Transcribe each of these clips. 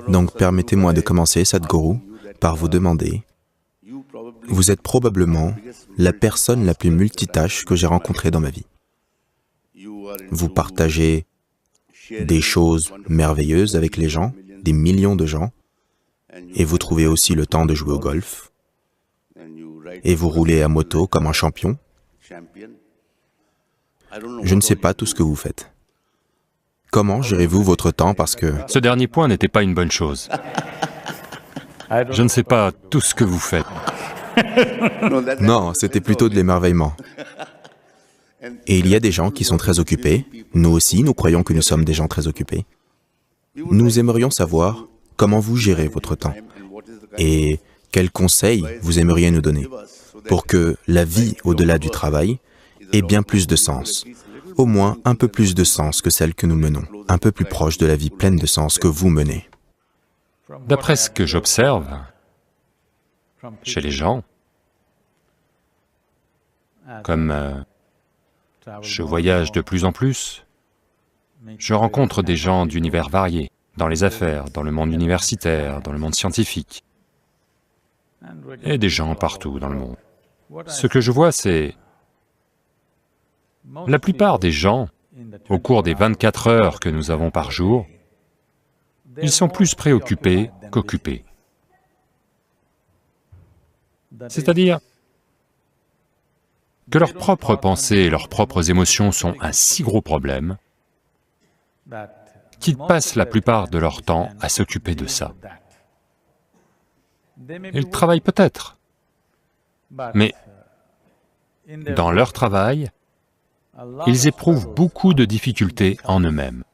Donc permettez-moi de commencer, Sadhguru, par vous demander, vous êtes probablement la personne la plus multitâche que j'ai rencontrée dans ma vie. Vous partagez des choses merveilleuses avec les gens, des millions de gens, et vous trouvez aussi le temps de jouer au golf, et vous roulez à moto comme un champion. Je ne sais pas tout ce que vous faites. Comment gérez-vous votre temps parce que... Ce dernier point n'était pas une bonne chose. Je ne sais pas tout ce que vous faites. Non, c'était plutôt de l'émerveillement. Et il y a des gens qui sont très occupés. Nous aussi, nous croyons que nous sommes des gens très occupés. Nous aimerions savoir comment vous gérez votre temps et quels conseils vous aimeriez nous donner pour que la vie au-delà du travail ait bien plus de sens, au moins un peu plus de sens que celle que nous menons, un peu plus proche de la vie pleine de sens que vous menez. D'après ce que j'observe chez les gens, comme je voyage de plus en plus, je rencontre des gens d'univers variés, dans les affaires, dans le monde universitaire, dans le monde scientifique, et des gens partout dans le monde. Ce que je vois, c'est la plupart des gens, au cours des 24 heures que nous avons par jour, ils sont plus préoccupés qu'occupés. C'est-à-dire que leurs propres pensées et leurs propres émotions sont un si gros problème qu'ils passent la plupart de leur temps à s'occuper de ça. Ils travaillent peut-être, mais dans leur travail, ils éprouvent beaucoup de difficultés en eux-mêmes.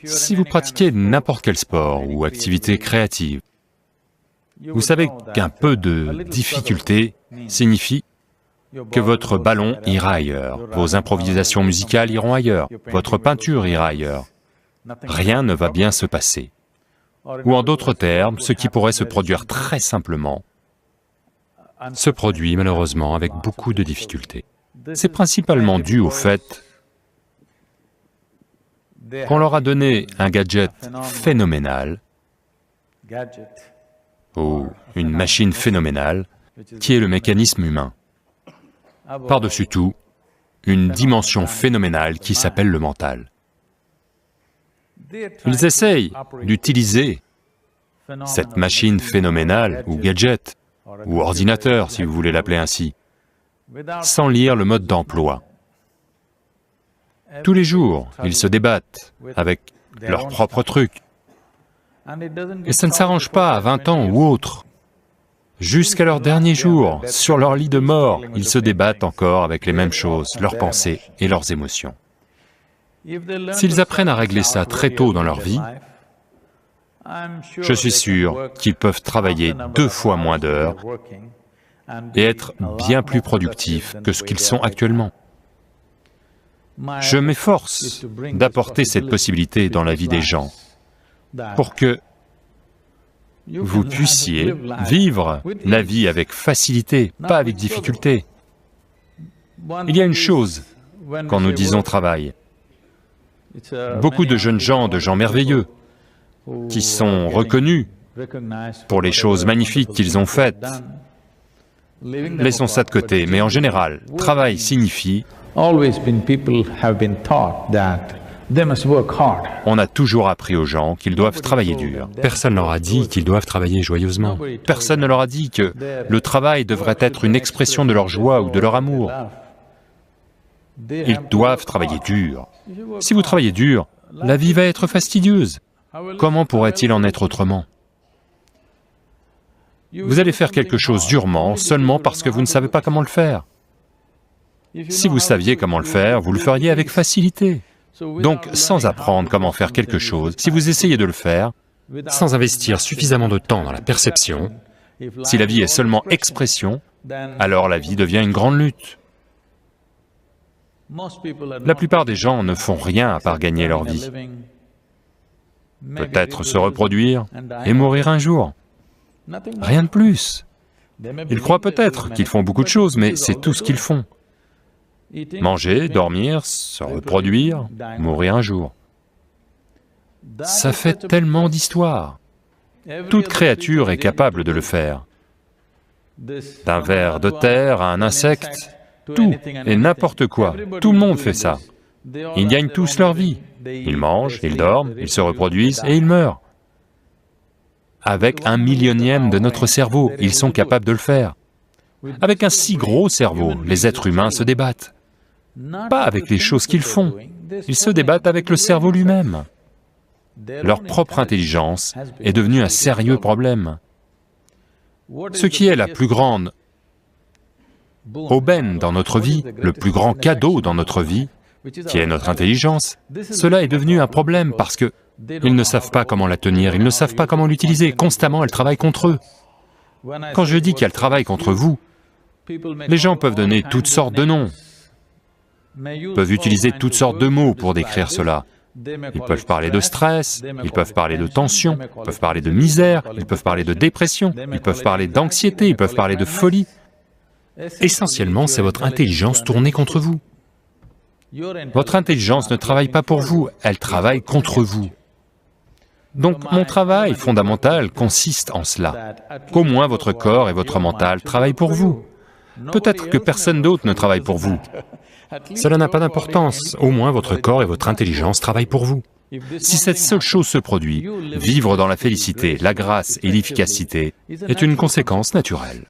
Si vous pratiquez n'importe quel sport ou activité créative, vous savez qu'un peu de difficulté signifie que votre ballon ira ailleurs, vos improvisations musicales iront ailleurs, votre peinture ira ailleurs. Rien ne va bien se passer. Ou en d'autres termes, ce qui pourrait se produire très simplement se produit malheureusement avec beaucoup de difficultés. C'est principalement dû au fait qu'on leur a donné un gadget phénoménal, ou une machine phénoménale, qui est le mécanisme humain. Par-dessus tout, une dimension phénoménale qui s'appelle le mental. Ils essayent d'utiliser cette machine phénoménale, ou gadget, ou ordinateur, si vous voulez l'appeler ainsi, sans lire le mode d'emploi. Tous les jours, ils se débattent avec leurs propres trucs. Et ça ne s'arrange pas à 20 ans ou autre. Jusqu'à leur dernier jour, sur leur lit de mort, ils se débattent encore avec les mêmes choses, leurs pensées et leurs émotions. S'ils apprennent à régler ça très tôt dans leur vie, je suis sûr qu'ils peuvent travailler 2 fois moins d'heures et être bien plus productifs que ce qu'ils sont actuellement. Je m'efforce d'apporter cette possibilité dans la vie des gens pour que vous puissiez vivre la vie avec facilité, pas avec difficulté. Il y a une chose, quand nous disons travail, beaucoup de jeunes gens, de gens merveilleux, qui sont reconnus pour les choses magnifiques qu'ils ont faites. Laissons ça de côté, mais en général, travail signifie on a toujours appris aux gens qu'ils doivent travailler dur. Personne ne leur a dit qu'ils doivent travailler joyeusement. Personne ne leur a dit que le travail devrait être une expression de leur joie ou de leur amour. Ils doivent travailler dur. Si vous travaillez dur, la vie va être fastidieuse. Comment pourrait-il en être autrement? Vous allez faire quelque chose durement seulement parce que vous ne savez pas comment le faire. Si vous saviez comment le faire, vous le feriez avec facilité. Donc, sans apprendre comment faire quelque chose, si vous essayez de le faire, sans investir suffisamment de temps dans la perception, si la vie est seulement expression, alors la vie devient une grande lutte. La plupart des gens ne font rien à part gagner leur vie. Peut-être se reproduire et mourir un jour. Rien de plus. Ils croient peut-être qu'ils font beaucoup de choses, mais c'est tout ce qu'ils font. Manger, dormir, se reproduire, mourir un jour. Ça fait tellement d'histoires. Toute créature est capable de le faire. D'un ver de terre à un insecte, tout et n'importe quoi, tout le monde fait ça. Ils gagnent tous leur vie. Ils mangent, ils dorment, ils se reproduisent et ils meurent. Avec 1/1000e de notre cerveau, ils sont capables de le faire. Avec un si gros cerveau, les êtres humains se débattent. Pas avec les choses qu'ils font, ils se débattent avec le cerveau lui-même. Leur propre intelligence est devenue un sérieux problème. Ce qui est la plus grande aubaine dans notre vie, le plus grand cadeau dans notre vie, qui est notre intelligence, cela est devenu un problème parce que ils ne savent pas comment la tenir, ils ne savent pas comment l'utiliser, constamment elle travaille contre eux. Quand je dis qu'elle travaille contre vous, les gens peuvent donner toutes sortes de noms, peuvent utiliser toutes sortes de mots pour décrire cela. Ils peuvent parler de stress, ils peuvent parler de tension, ils peuvent parler de misère, ils peuvent parler de dépression, ils peuvent parler d'anxiété, ils peuvent parler de folie. Essentiellement, c'est votre intelligence tournée contre vous. Votre intelligence ne travaille pas pour vous, elle travaille contre vous. Donc mon travail fondamental consiste en cela, qu'au moins votre corps et votre mental travaillent pour vous. Peut-être que personne d'autre ne travaille pour vous. Cela n'a pas d'importance, au moins votre corps et votre intelligence travaillent pour vous. Si cette seule chose se produit, vivre dans la félicité, la grâce et l'efficacité est une conséquence naturelle.